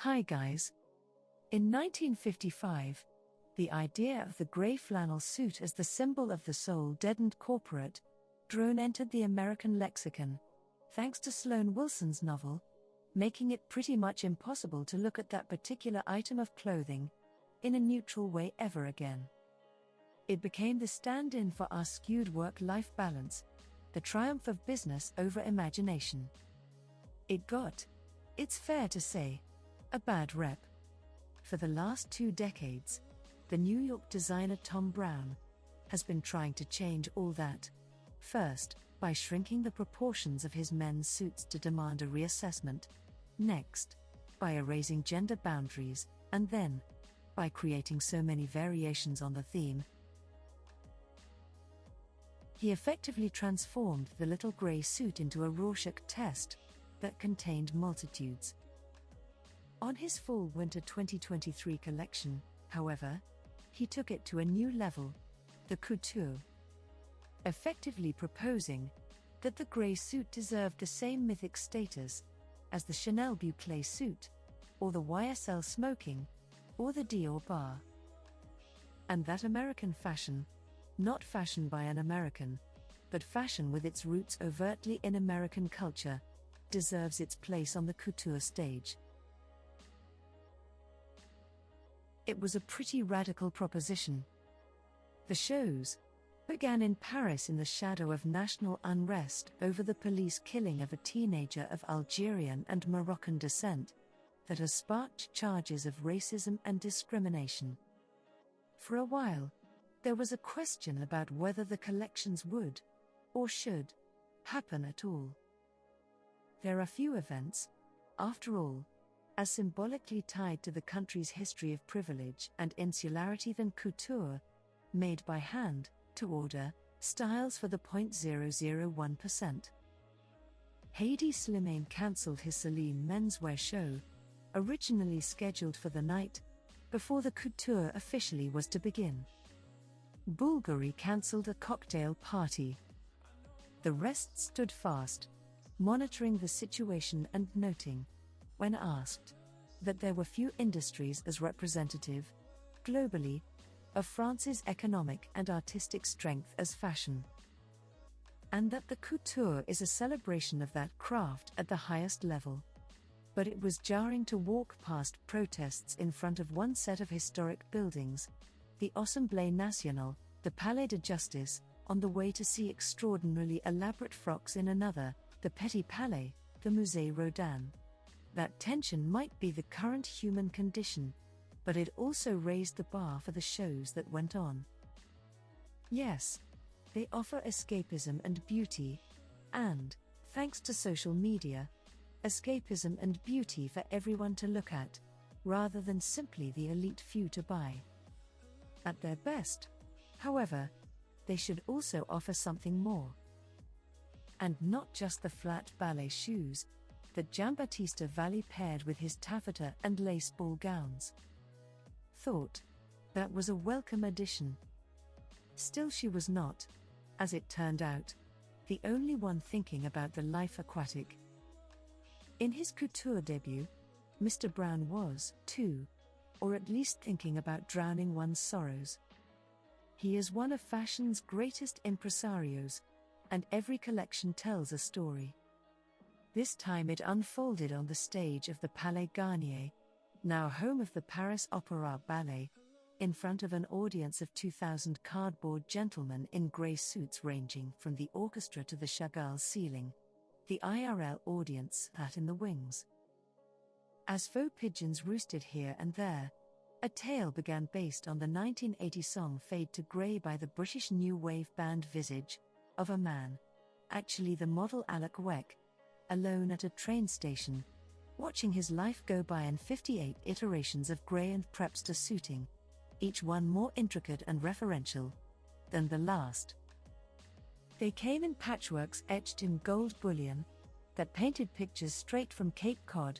Hi guys. In 1955, the idea of the grey flannel suit as the symbol of the soul-deadened corporate drone entered the American lexicon, thanks to Sloan Wilson's novel, making it pretty much impossible to look at that particular item of clothing in a neutral way ever again. It became the stand-in for our skewed work-life balance, the triumph of business over imagination. It got, it's fair to say, a bad rep. For the last 2 decades, the New York designer Thom Browne has been trying to change all that. First, by shrinking the proportions of his men's suits to demand a reassessment. Next, by erasing gender boundaries, and then, by creating so many variations on the theme. He effectively transformed the little grey suit into a Rorschach test that contained multitudes. On his fall winter 2023 collection, however, he took it to a new level, the couture, effectively proposing that the grey suit deserved the same mythic status as the Chanel boucle suit, or the YSL smoking, or the Dior bar. And that American fashion, not fashion by an American, but fashion with its roots overtly in American culture, deserves its place on the couture stage. It was a pretty radical proposition. The shows began in Paris in the shadow of national unrest over the police killing of a teenager of Algerian and Moroccan descent that has sparked charges of racism and discrimination. For a while, there was a question about whether the collections would, or should, happen at all. There are few events, after all, as symbolically tied to the country's history of privilege and insularity than couture, made by hand, to order, styles for the 0.001%. Hedi Slimane cancelled his Celine menswear show, originally scheduled for the night before the couture officially was to begin. Bulgari cancelled a cocktail party. The rest stood fast, monitoring the situation and noting, when asked, that there were few industries as representative, globally, of France's economic and artistic strength as fashion. And that the couture is a celebration of that craft at the highest level. But it was jarring to walk past protests in front of one set of historic buildings, the Assemblée Nationale, the Palais de Justice, on the way to see extraordinarily elaborate frocks in another, the Petit Palais, the Musée Rodin. That tension might be the current human condition, but it also raised the bar for the shows that went on. Yes, they offer escapism and beauty, and, thanks to social media, escapism and beauty for everyone to look at, rather than simply the elite few to buy. At their best, however, they should also offer something more. And not just the flat ballet shoes that Giambattista Valli paired with his taffeta and lace ball gowns. Thought that was a welcome addition. Still, she was not, as it turned out, the only one thinking about the life aquatic. In his couture debut, Mr. Browne was, too, or at least thinking about drowning one's sorrows. He is one of fashion's greatest impresarios, and every collection tells a story. This time it unfolded on the stage of the Palais Garnier, now home of the Paris Opera Ballet, in front of an audience of 2,000 cardboard gentlemen in grey suits ranging from the orchestra to the Chagall ceiling. The IRL audience sat in the wings. As faux pigeons roosted here and there, a tale began based on the 1980 song Fade to Grey by the British new wave band Visage, of a man, actually the model Alec Weck, alone at a train station, watching his life go by in 58 iterations of grey and prepster suiting, each one more intricate and referential than the last. They came in patchworks etched in gold bullion that painted pictures straight from Cape Cod,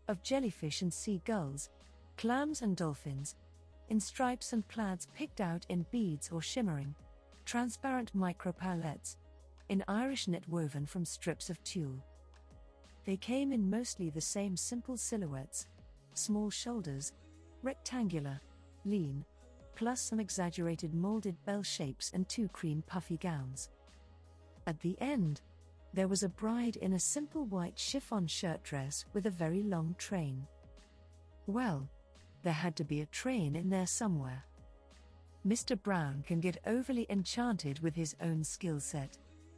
of jellyfish and seagulls, clams and dolphins, in stripes and plaids picked out in beads or shimmering, transparent micropalettes, in Irish knit woven from strips of tulle. They came in mostly the same simple silhouettes, small shoulders, rectangular, lean, plus some exaggerated molded bell shapes and 2 cream puffy gowns. At the end, there was a bride in a simple white chiffon shirt dress with a very long train. Well, there had to be a train in there somewhere. Mr. Browne can get overly enchanted with his own skill set,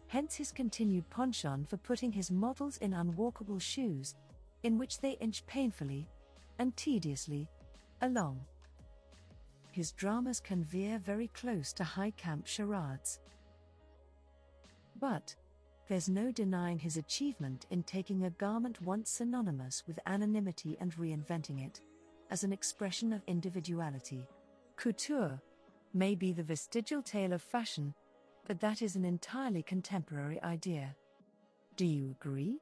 hence his continued penchant for putting his models in unwalkable shoes, in which they inch painfully and tediously along. His dramas can veer very close to high camp charades. But there's no denying his achievement in taking a garment once synonymous with anonymity and reinventing it as an expression of individuality. Couture may be the vestigial tale of fashion, but that is an entirely contemporary idea. Do you agree?